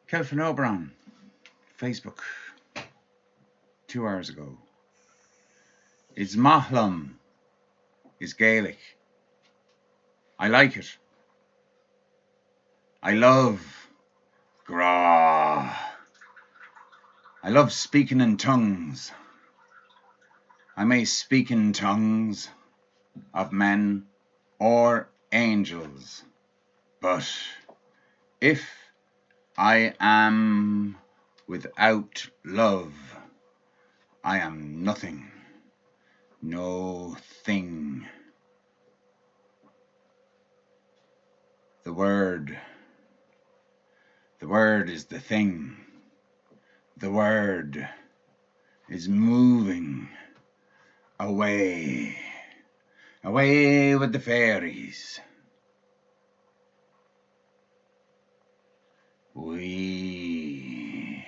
Kelvin Oberon, Facebook, 2 hours ago. It's Mahlum, is Gaelic. I like it. I love Gra. I love speaking in tongues. I may speak in tongues of men or angels, but if I am without love, I am nothing, no thing. The word is the thing. The word is moving away with the fairies. We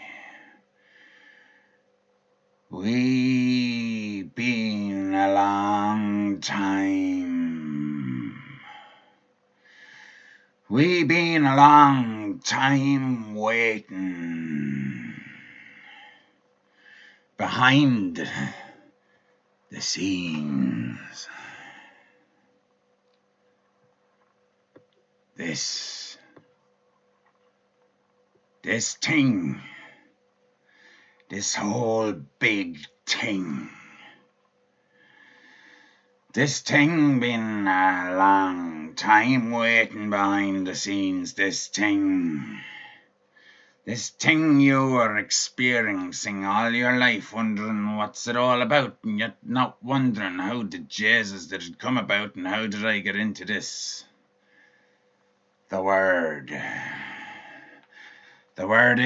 been a long time. We been a long time waiting behind the scenes. This thing, this whole big thing. This thing been a long time waiting behind the scenes. This thing you are experiencing all your life, wondering what's it all about, and yet not wondering how did Jesus did it come about, and how did I get into this. The word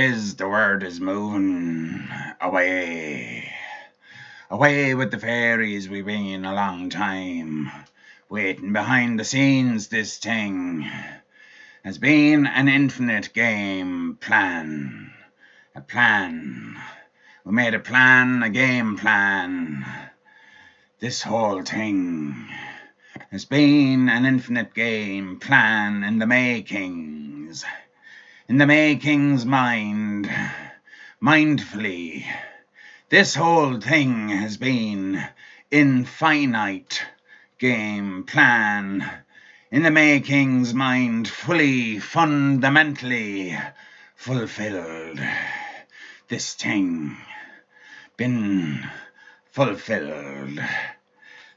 is moving away with the fairies. We've been a long time waiting behind the scenes. This thing has been an infinite game plan. A plan. We made a plan, a game plan. This whole thing has been an infinite game plan in the makings. In the makings mindfully. This whole thing has been in-finite game plan. In the makings mind fully, fundamentally fulfilled. This thing been fulfilled.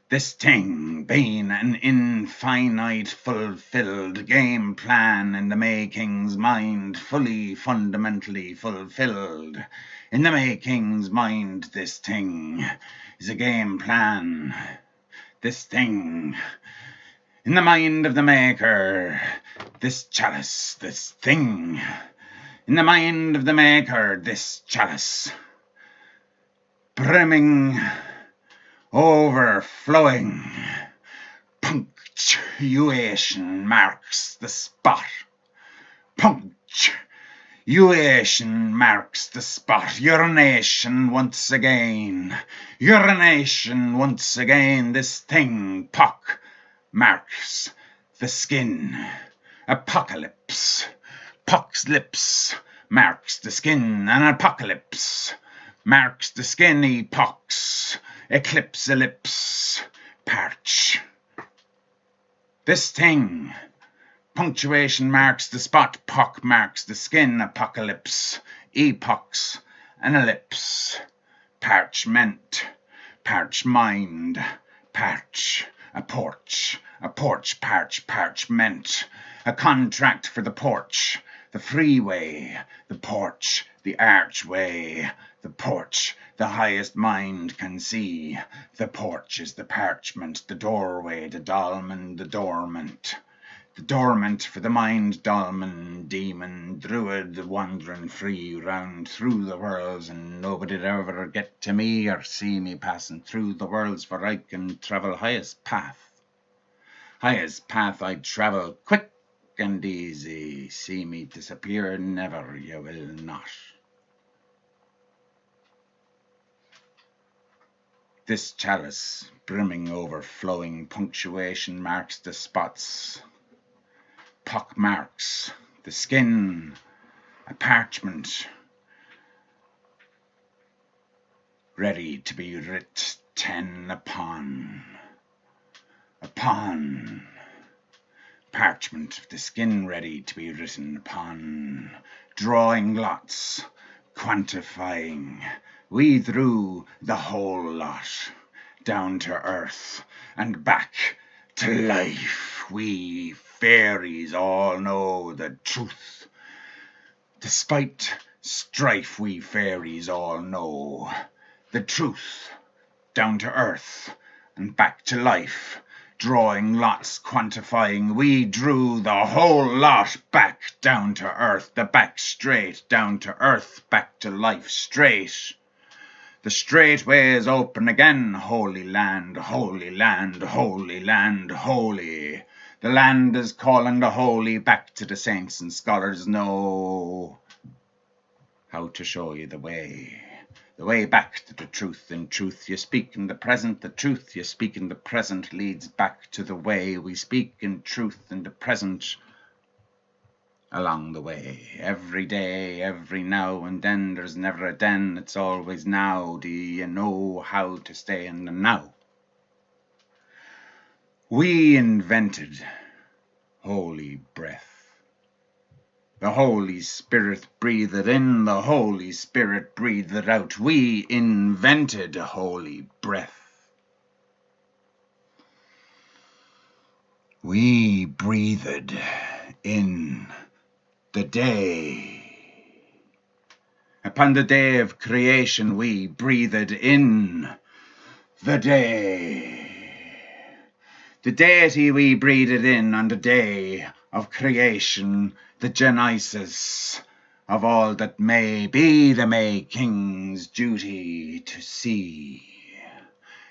This thing been an infinite fulfilled game plan in the makings mind fully, fundamentally fulfilled. In the makings mind, this thing is a game plan. This thing in the mind of the maker, this chalice, this thing. In the mind of the maker, this chalice. Brimming, overflowing. Punctuation marks the spot. Punctuation marks the spot. Urination once again. Urination once again. This thing, epoch, marks the skin. Apocalypse. Puck's lips marks the skin. An apocalypse marks the skin. Epochs. Eclipse, ellipse, parch. This thing. Punctuation marks the spot. Puck marks the skin. Apocalypse. Epochs. An ellipse. Parch-ment. Parch mind. Parch. A porch. A porch. Parch-ment. A contract for the porch. The freeway. The porch. The archway. The porch. The highest mind can see. The porch is the parchment. The doorway. The dolmen. The dormant. The dormant for the mind, dolmen, demon, druid, wandering free round through the worlds, and nobody'd ever get to me or see me passing through the worlds, for I can travel highest path. Highest path I travel, quick and easy. See me disappear, never, you will not. This chalice, brimming, overflowing, punctuation marks the spots. Pock marks the skin. a parchment ready to be writ-ten upon. Parchment, the skin ready to be written upon, drawing lots, quantifying, we drew the whole lot, down to earth and back to life. We fairies all know the truth. Despite strife, we fairies all know the truth, down to earth and back to life. Drawing lots, quantifying, we drew the whole lot back down to earth, the back straight, down to earth, back to life straight. The straight way is open again, holy land, holy land, holy land, holy. The land is calling the holy back to the saints, and scholars know how to show you the way. The way back to the truth. In truth you speak in the present. The truth you speak in the present leads back to the way. We speak in truth in the present along the way. Every day, every now and then, there's never a then, it's always now. Do you know how to stay in the now? We invented holy breath. The Holy Spirit breathed it in, the Holy Spirit breathed it out. We invented holy breath. We breathed in the day. Upon the day of creation, we breathed in the day. The deity we breathed in on the day of creation, the Genesis of all that may be, the May King's duty to see.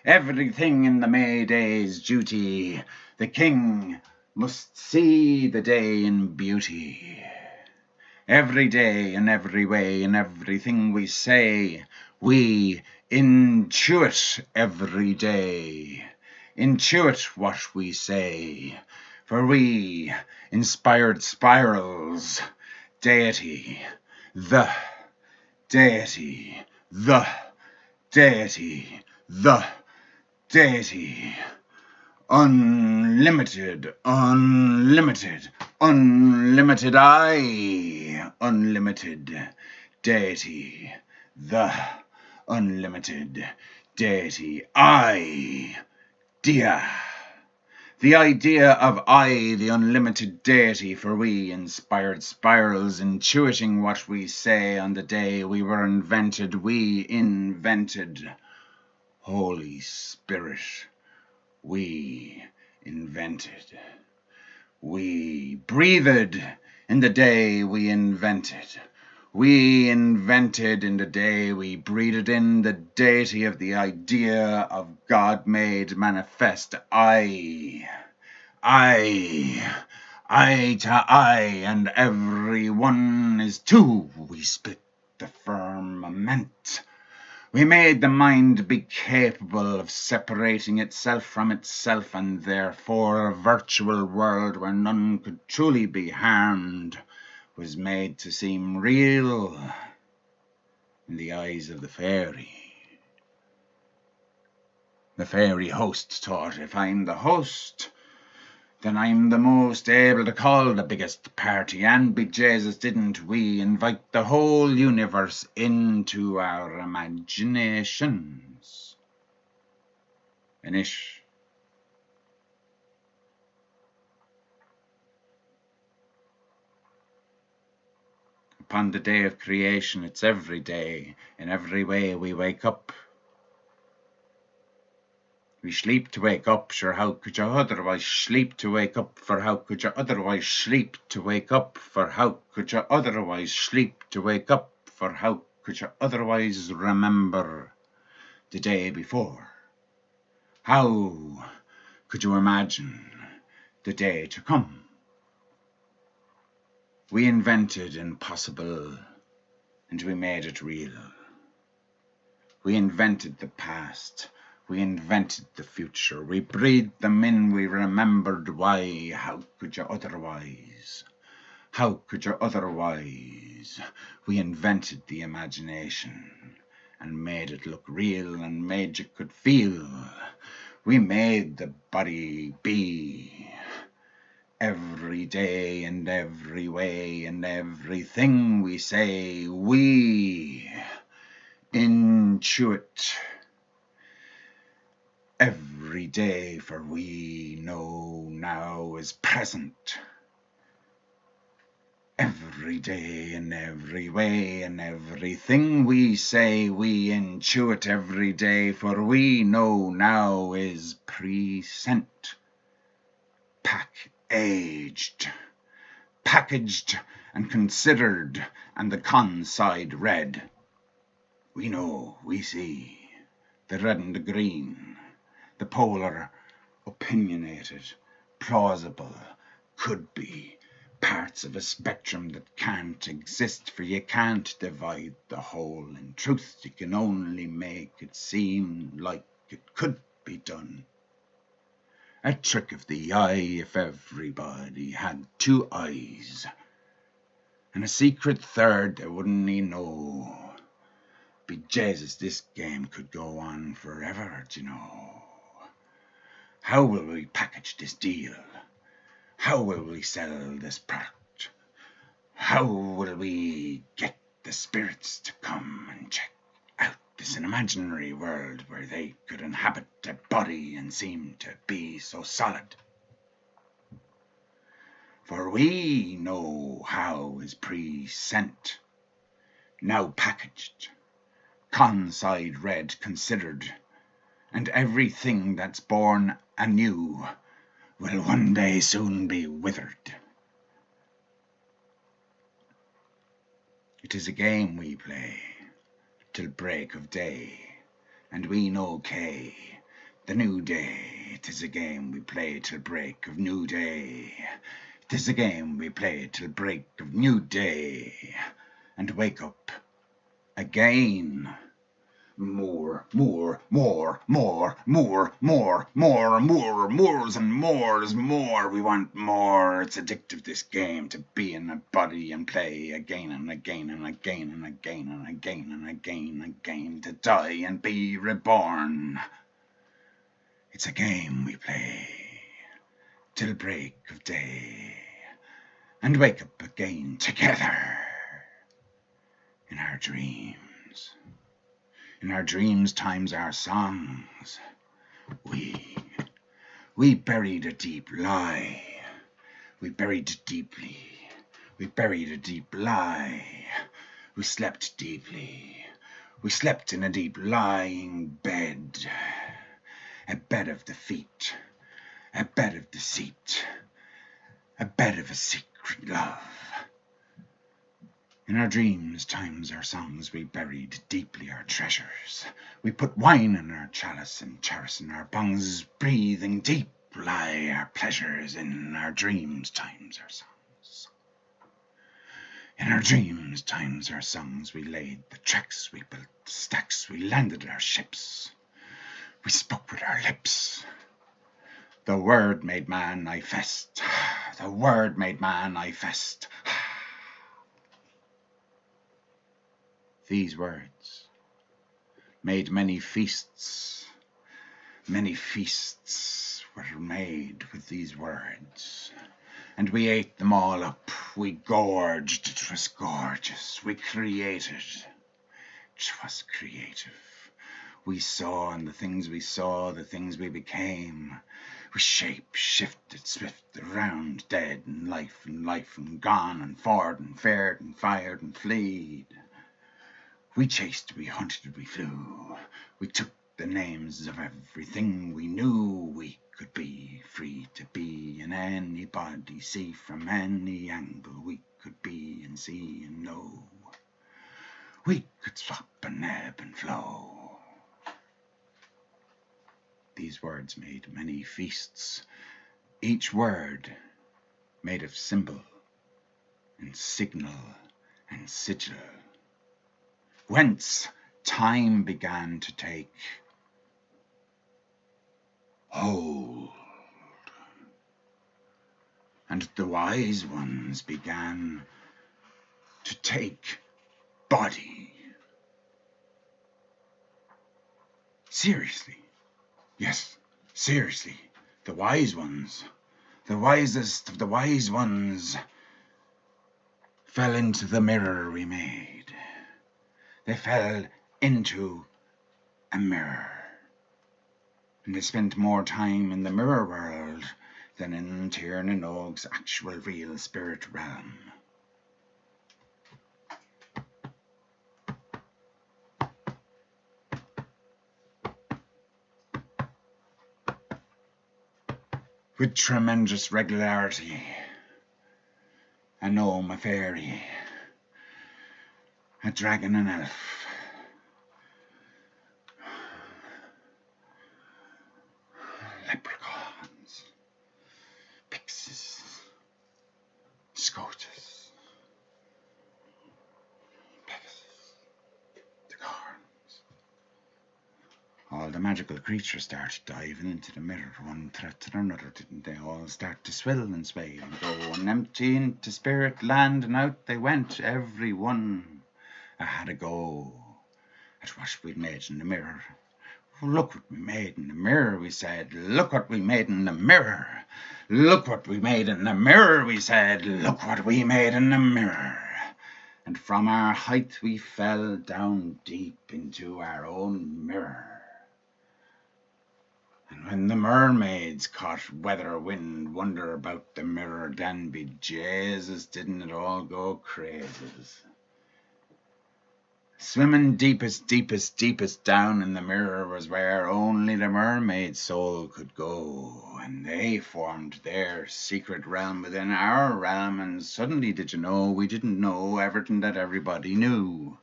Everything in the May Day's duty, the King must see the day in beauty. Every day, in every way, in everything we say, we intuit every day. Intuit what we say, for we inspired spirals, deity, the deity, the deity, the deity, unlimited, unlimited, unlimited I, unlimited deity, the unlimited deity, i-Dea. The idea of I, the unlimited deity, for we inspired spirals, intuiting what we say on the day we were invented. We invented Holy Spirit. We invented. We breathed in the day we invented. We invented in the day we breathed in the deity of the idea of God made manifest. I to I, and every one is two. We split the firmament. We made the mind be capable of separating itself from itself, and therefore a virtual world where none could truly be harmed was made to seem real in the eyes of the fairy. The fairy host thought, if I'm the host, then I'm the most able to call the biggest party, and be Jesus, didn't we invite the whole universe into our imaginations? Inish. Upon the day of creation, it's every day. In every way we wake up. We sleep to wake up, sure how could you otherwise sleep to wake up? For how could you otherwise sleep to wake up? For how could you otherwise sleep to wake up? For how could you otherwise remember the day before? How could you imagine the day to come? We invented impossible, and we made it real. We invented the past. We invented the future. We breathed them in. We remembered why. How could you otherwise? How could you otherwise? We invented the imagination and made it look real and made you could feel. We made the body be. Every day and every way and everything we say, we intuit. Every day, for we know now is present. Every day and every way and everything we say, we intuit every day, for we know now is present. Pack-aged, packaged and considered, and the con side red. We know, we see, the red and the green, the polar, opinionated, plausible, could be, parts of a spectrum that can't exist, for you can't divide the whole in truth. You can only make it seem like it could be done. A trick of the eye if everybody had two eyes, and a secret third they wouldn't know. Be Jesus, this game could go on forever, d'you know. How will we package this deal? How will we sell this product? How will we get the spirits to come and check out this imaginary world where they could inhabit a body and seem to be so solid? For we know how is present, now packaged, con-side red considered, and everything that's born anew will one day soon be withered. It is a game we play till break of day, and we know K, the new day. It is a game we play till break of new day. It is a game we play till break of new day, and wake up again. More, more, more, more, more, more, more, more, mores and mores, more. We want more. It's addictive, this game, to be in a body and play again and again and again and again and again and again and again, to die and be reborn. It's a game we play till break of day, and wake up again together in our dreams. In our dreams times our songs, we buried a deep lie. We buried deeply. We buried a deep lie. We slept deeply. We slept in a deep lying bed. A bed of defeat. A bed of deceit. A bed of a secret love. In our dreams times our songs, we buried deeply our treasures. We put wine in our chalice and cherish in our bungs, breathing deep lie our pleasures. In our dreams times our songs. In our dreams times our songs, we laid the tracks, we built the stacks, we landed our ships. We spoke with our lips. The word made man I fest. The word made man I fest. These words made many feasts. Many feasts were made with these words, and we ate them all up. We gorged. It was gorgeous. We created. It was creative. We saw, and the things we saw, the things we became. We shape-shifted, swift, around, dead, and life, and gone, and forward, and fared, and fired, and fleed. We chased, we hunted, we flew. We took the names of everything we knew. We could be free to be in anybody, see from any angle. We could be and see and know. We could swap and ebb and flow. These words made many feasts, each word made of symbol and signal and sigil, whence time began to take hold. and the wise ones began to take body. Seriously. Yes, seriously. The wise ones, the wisest of the wise ones, fell into the mirror we made. They fell into a mirror. And they spent more time in the mirror world than in Tiernan Og's actual real spirit realm. With tremendous regularity, a gnome, a fairy, a dragon, an elf, leprechauns, pixies, scotus, pegasus, the corns. All the magical creatures started diving into the mirror, one threat to another, didn't they? All start to swill and sway and go and empty into spirit land, and out they went, every one had a go at what we'd made in the mirror. Look what we made in the mirror, we said. Look what we made in the mirror. Look what we made in the mirror, we said. Look what we made in the mirror. And from our height we fell down deep into our own mirror. And when the mermaids caught weather, wind, wonder about the mirror, then be Jesus, didn't it all go crazes? Swimming deepest, deepest, deepest down in the mirror was where only the mermaid soul could go, and they formed their secret realm within our realm, and suddenly, did you know, we didn't know everything that everybody knew,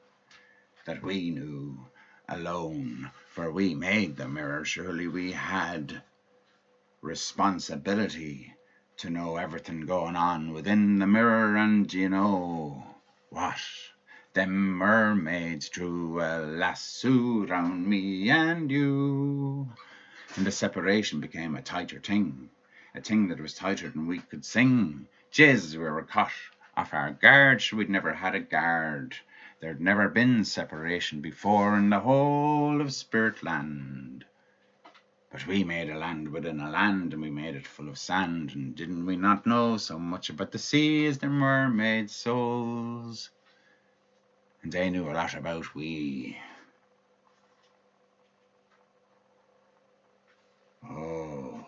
that we knew alone, for we made the mirror. Surely we had responsibility to know everything going on within the mirror, and you know what? Them mermaids drew a lasso round me and you, and the separation became a tighter thing, a thing that was tighter than we could sing. Jesus, we were caught off our guard, so we'd never had a guard. There'd never been separation before in the whole of Spirit Land. But we made a land within a land, and we made it full of sand, and didn't we not know so much about the sea as the mermaid souls? And they knew a lot about we. Oh.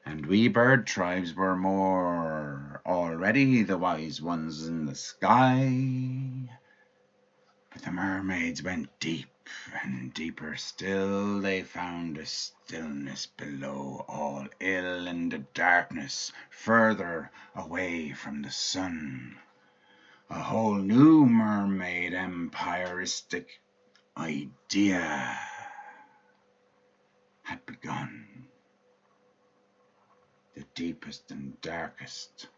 And we bird tribes were more already the wise ones in the sky. But the mermaids went deep, and deeper still they found a stillness below, all ill in the darkness, further away from the sun. A whole new mermaid empiristic idea had begun. The deepest and darkest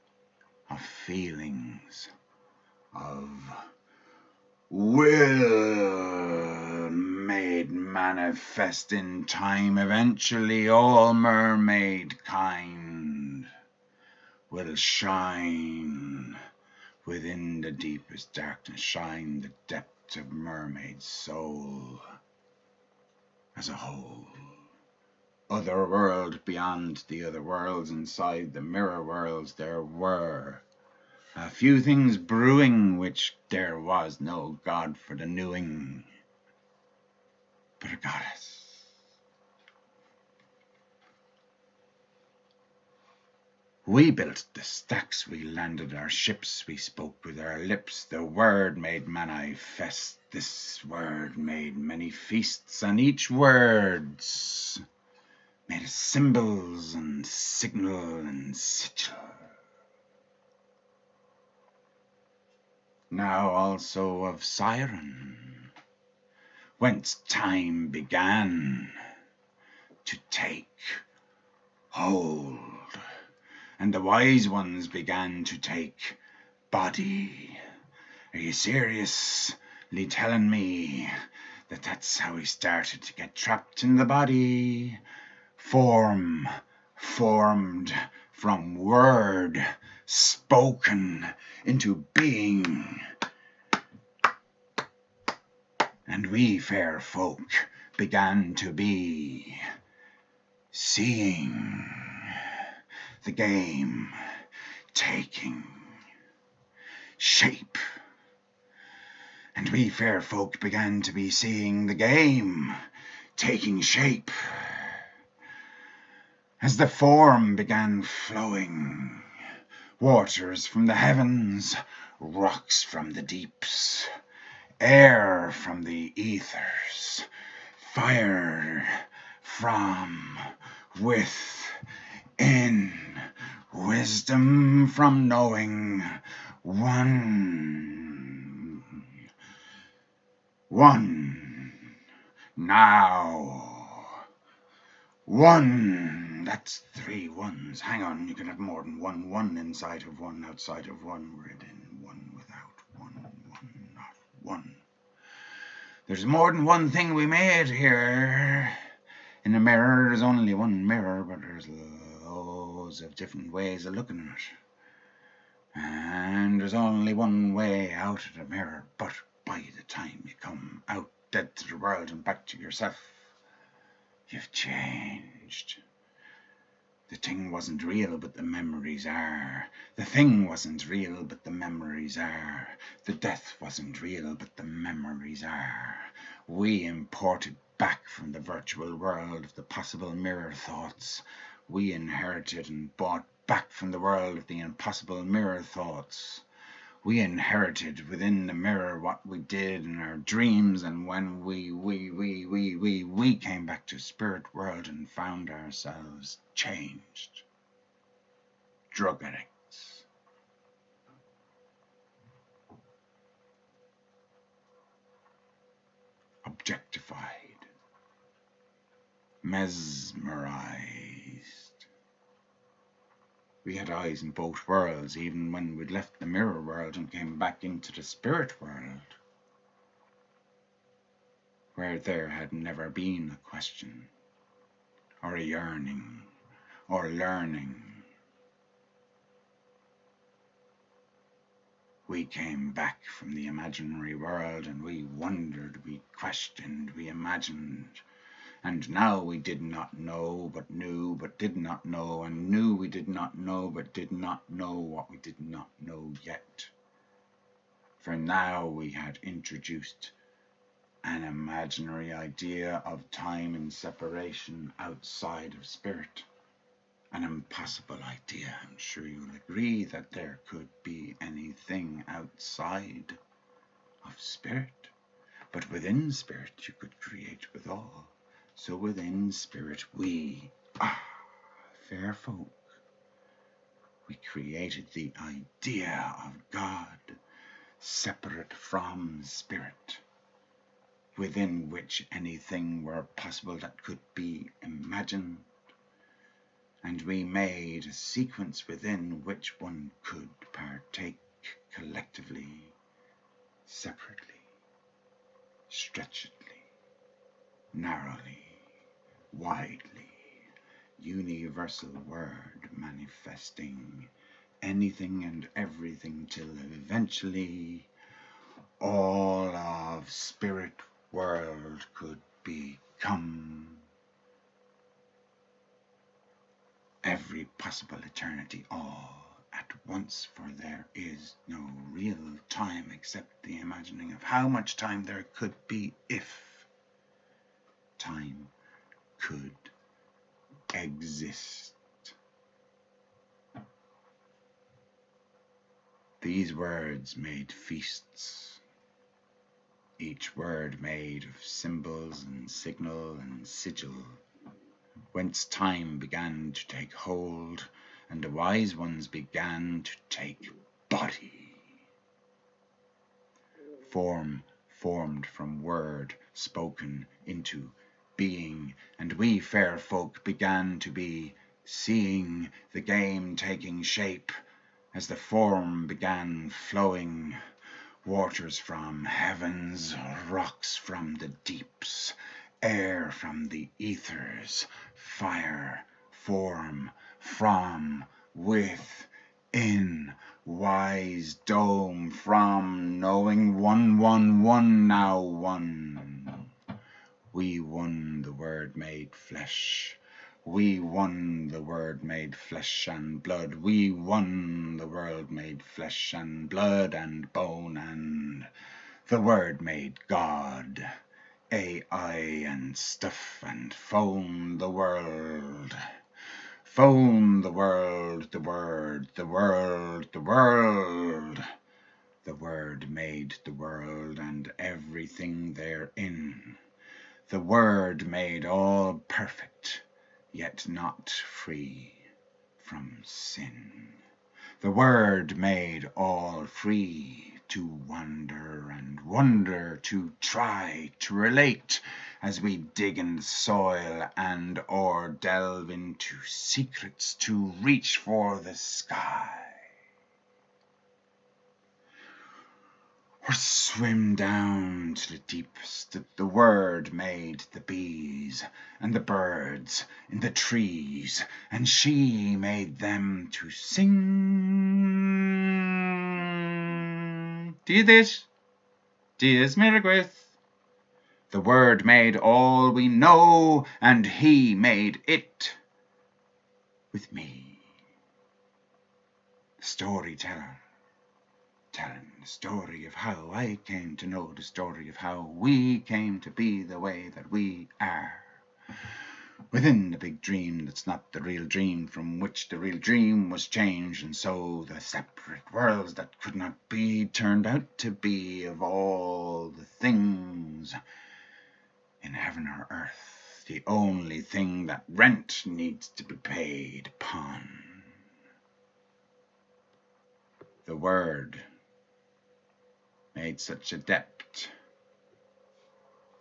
of feelings, of will made manifest in time. Eventually all mermaid kind will shine within the deepest darkness, shine the depth of mermaid soul as a whole. Other world beyond the other worlds, inside the mirror worlds, there were a few things brewing which there was no God for the knowing, but a goddess. We built the stacks, we landed our ships, we spoke with our lips. The word made manifest, this word made many feasts, and each word's made of symbols and signal and sigil. Now also of siren, whence time began to take hold, and the wise ones began to take body. Are you seriously telling me that that's how we started to get trapped in the body? Formed from word spoken into being. And we fair folk began to be seeing the game taking shape. And we fair folk began to be seeing the game taking shape. As the form began flowing, waters from the heavens, rocks from the deeps, air from the ethers, fire from within, wisdom from knowing, one, now, one. That's 3 ones. Hang on, you can have more than one inside of one, outside of one, within one, without one, not one. There's more than one thing we made here. In a mirror, there's only one mirror, but there's loads of different ways of looking at it. And there's only one way out of the mirror, but by the time you come out dead to the world and back to yourself, you've changed. The thing wasn't real, but the memories are. The thing wasn't real, but the memories are. The death wasn't real, but the memories are. We imported back from the virtual world of the possible mirror thoughts. We inherited and bought back from the world of the impossible mirror thoughts. We inherited within the mirror what we did in our dreams, and when we came back to spirit world and found ourselves changed. Drug addicts. Objectified. Mesmerized. We had eyes in both worlds, even when we'd left the mirror world and came back into the spirit world, where there had never been a question, or a yearning, or learning. We came back from the imaginary world, and we wondered, we questioned, we imagined. And now we did not know, but knew, but did not know, and knew we did not know, but did not know what we did not know yet. For now we had introduced an imaginary idea of time and separation outside of spirit. An impossible idea. I'm sure you'll agree that there could be anything outside of spirit. But within spirit you could create withal. So within spirit we, fair folk, we created the idea of God, separate from spirit, within which anything were possible that could be imagined. And we made a sequence within which one could partake collectively, separately, stretchedly, narrowly, widely, universal word manifesting anything and everything till eventually all of spirit world could become every possible eternity all at once, for there is no real time except the imagining of how much time there could be if time could exist. These words made feasts, each word made of symbols and signal and sigil, whence time began to take hold, and the wise ones began to take body. Form formed from word spoken into being, and we fair folk began to be seeing the game taking shape as the form began flowing, waters from heavens, rocks from the deeps, air from the ethers, fire, form, from within wise dome from knowing 111 now one. We won the Word made flesh. We won the Word made flesh and blood. We won the Word made flesh and blood and bone, and the Word made God, AI and stuff, and phone the world. Phone the world, the Word, the world, the world. The Word made the world and everything therein. The Word made all perfect, yet not free from sin. The Word made all free to wander and wonder, to try to relate as we dig in the soil and or delve into secrets, to reach for the sky. Or swim down to the deepest. The Word made the bees and the birds in the trees, and she made them to sing. Diety-the, Dies Miragwith. The Word made all we know, and he made it with me. The storyteller, telling the story of how I came to know, the story of how we came to be the way that we are. Within the big dream that's not the real dream, from which the real dream was changed, and so the separate worlds that could not be turned out to be, of all the things in heaven or earth, the only thing that rent needs to be paid upon. The Word made such a depth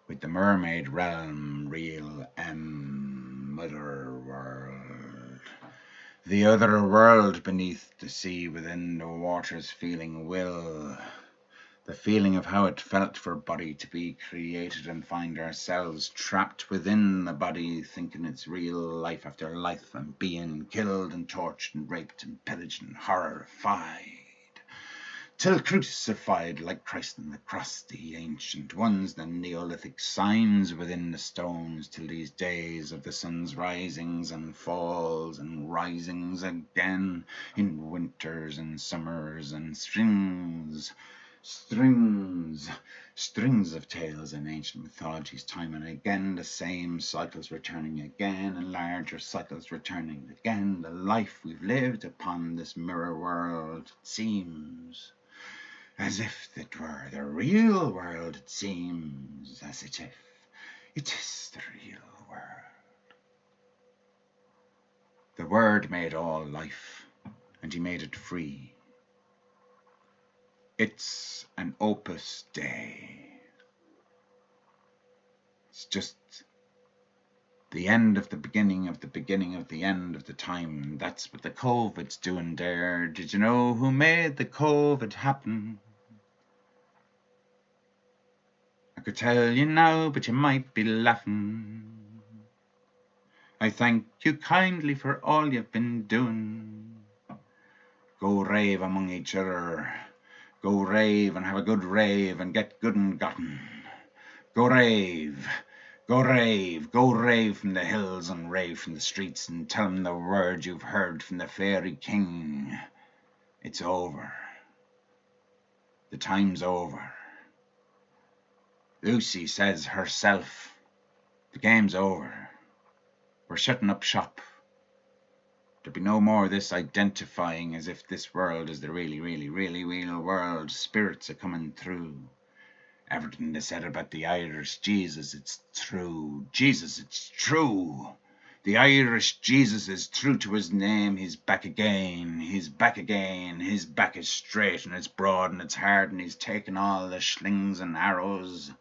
with the mermaid realm, real mother world. The other world beneath the sea, within the waters, feeling will. The feeling of how it felt for body to be created and find ourselves trapped within the body, thinking it's real life after life, and being killed and tortured and raped and pillaged and horrified. Till crucified like Christ on the cross, the ancient ones, the Neolithic signs within the stones, till these days of the sun's risings and falls and risings again, in winters and summers and strings of tales and ancient mythologies, time and again, the same cycles returning again, and larger cycles returning again. The life we've lived upon this mirror world, it seems as if it were the real world. It seems as if it is the real world. The Word made all life, and he made it free. It's an opus Dei. It's just the end of the beginning of the beginning of the end of the time. That's what the COVID's doing there. Did you know who made the COVID happen? I could tell you now, but you might be laughing. I thank you kindly for all you've been doing. Go rave among each other. Go rave and have a good rave and get good and gotten. Go rave, go rave, go rave from the hills and rave from the streets, and tell 'em the word you've heard from the fairy king. It's over. The time's over. Lucy says herself, the game's over. We're shutting up shop. There'll be no more of this identifying as if this world is the really real world. Spirits are coming through. Everything they said about the Irish Jesus, it's true. Jesus, it's true. The Irish Jesus is true to his name. He's back again. He's back again. His back is straight and it's broad and it's hard, and he's taken all the slings and arrows,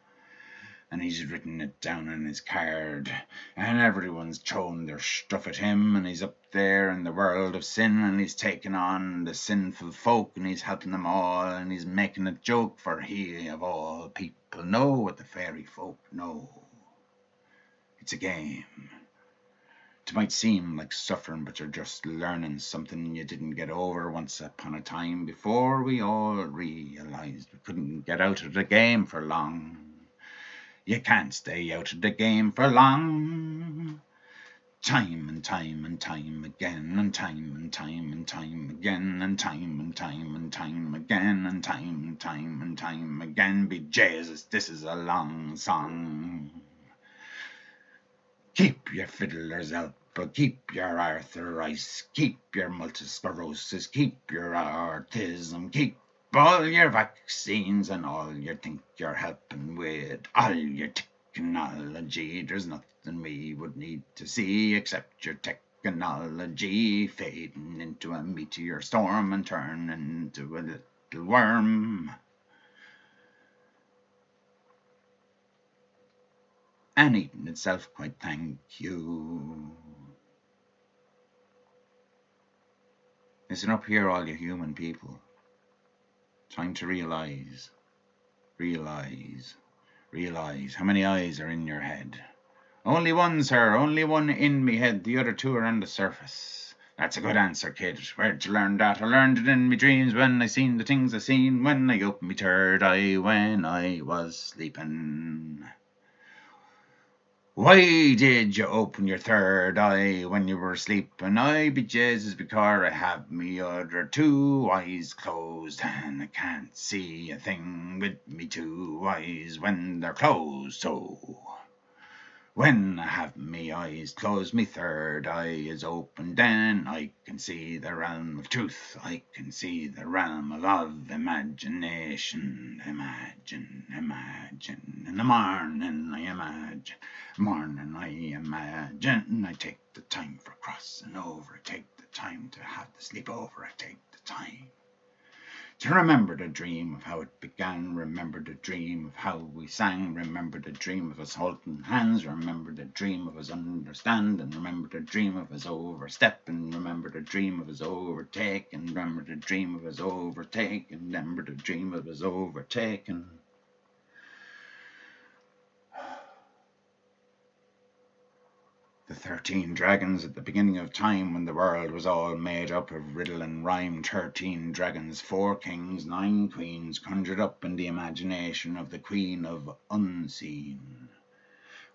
and he's written it down on his card, and everyone's thrown their stuff at him, and he's up there in the world of sin, and he's taking on the sinful folk, and he's helping them all, and he's making a joke, for he of all people know what the fairy folk know. It's a game. It might seem like suffering, but you're just learning something you didn't get over once upon a time before we all realized we couldn't get out of the game for long. You can't stay out of the game for long. Time and time and time again, and time and time and time again, and time and time and time again, and time and time and time again. Be Jesus, this is a long song. Keep your fiddler's elbow, keep your arthritis, keep your multiple sclerosis, keep your autism, keep all your vaccines and all you think you're helping with, all your technology. There's nothing we would need to see except your technology fading into a meteor storm and turning into a little worm. And eating itself, quite thank you. Listen up here, all you human people. Time to realize how many eyes are in your head. Only one, sir, only one in me head, the other two are on the surface. That's a good answer, kid. Where'd you learn that? I learned it in me dreams when I seen the things I seen when I opened me third eye when I was sleeping. Why did you open your third eye when you were sleeping? I be Jesus, because I have me other two eyes closed, and I can't see a thing with me two eyes when they're closed. So when I have me eyes closed, me third eye is open, then I can see the realm of truth. I can see the realm of imagination. Imagine. In the morning I imagine. I take the time for crossing over. I take the time to have the sleepover. I take the time to remember the dream of how it began, remember the dream of how we sang, remember the dream of us holding hands, remember the dream of us understanding, remember the dream of us overstepping, remember the dream of us overtaking, remember the dream of us overtaking, remember the dream of us overtaking. The 13 dragons at the beginning of time, when the world was all made up of riddle and rhyme. 13 dragons, 4 kings, 9 queens, conjured up in the imagination of the queen of unseen.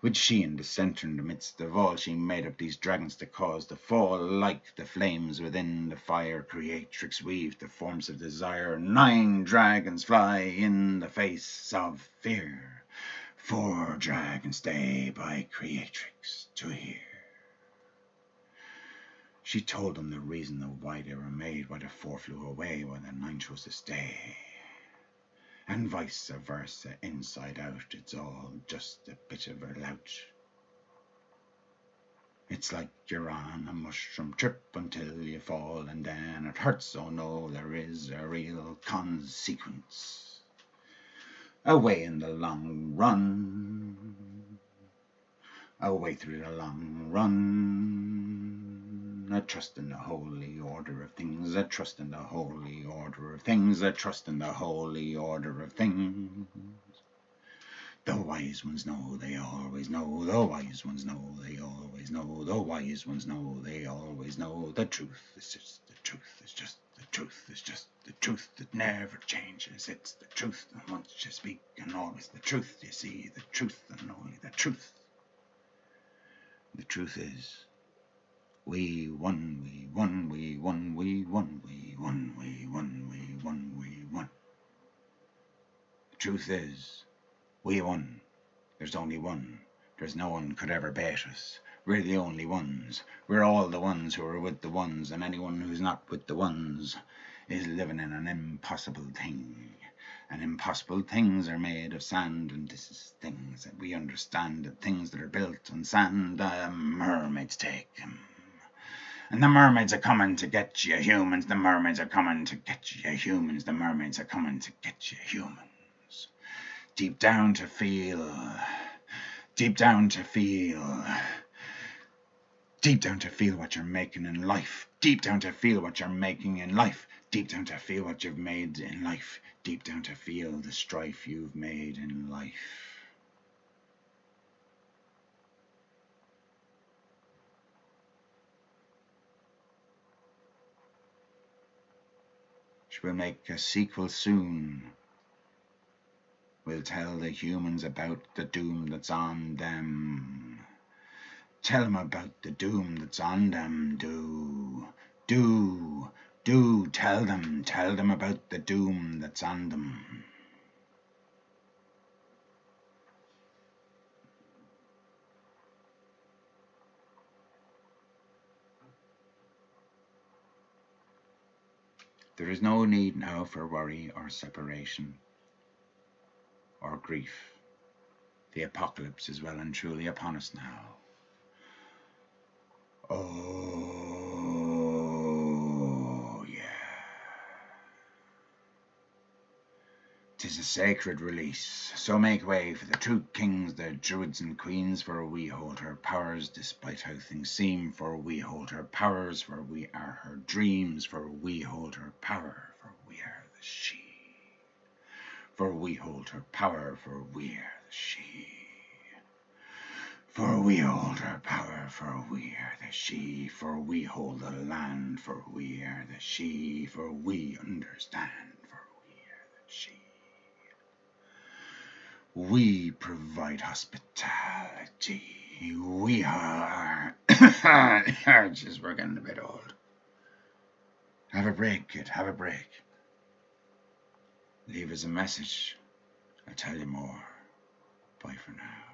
With she in the centre, in the midst of all, she made up these dragons to cause the fall, like the flames within the fire. Creatrix weaved the forms of desire. 9 dragons fly in the face of fear. 4 dragons stay by Creatrix to hear. She told them the reason of why they were made, why the 4 flew away, why the 9 chose to stay. And vice versa, inside out, it's all just a bit of a lout. It's like you're on a mushroom trip until you fall, and then it hurts. Oh no, there is a real consequence. Away in the long run, away through the long run, I trust in the holy order of things, I trust in the holy order of things, I trust in the holy order of things. The wise ones know, they always know, the wise ones know, they always know, the wise ones know, they always know. The truth is just the truth, is just the truth, is just the truth that never changes. It's the truth, and once you speak, and always the truth, you see the truth, and only the truth. The truth is, we won, we won, we won, we won, we won, we won, we won, we won. The truth is, we won. There's only one. There's no one could ever beat us. We're the only ones. We're all the ones who are with the ones, and anyone who's not with the ones is living in an impossible thing. And impossible things are made of sand, and this is things that we understand, that things that are built on sand, mermaids take them. And the mermaids are coming to get you humans, the mermaids are coming to get you humans, the mermaids are coming to get you humans. Deep down to feel, deep down to feel, deep down to feel what you're making in life, deep down to feel what you're making in life, deep down to feel what you've made in life, deep down to feel the strife you've made in life. we'll make a sequel soon. We'll tell the humans about the doom that's on them. Tell them about the doom that's on them. Do, tell them about the doom that's on them. There is no need now for worry or separation or grief. The apocalypse is well and truly upon us now. Oh, yeah. 'Tis a sacred release, so make way for the true kings, the druids and queens, for we hold her powers despite how things seem, for we hold her powers, for we are her dreams, for we hold her power, for we are the she. For we hold her power, for we are the she. For we hold her power, for we are the she. For we hold the land, for we are the she. For we understand, for we are the she. We provide hospitality. We are... Just, we're getting a bit old. Have a break, kid, have a break. Leave us a message. I'll tell you more. Bye for now.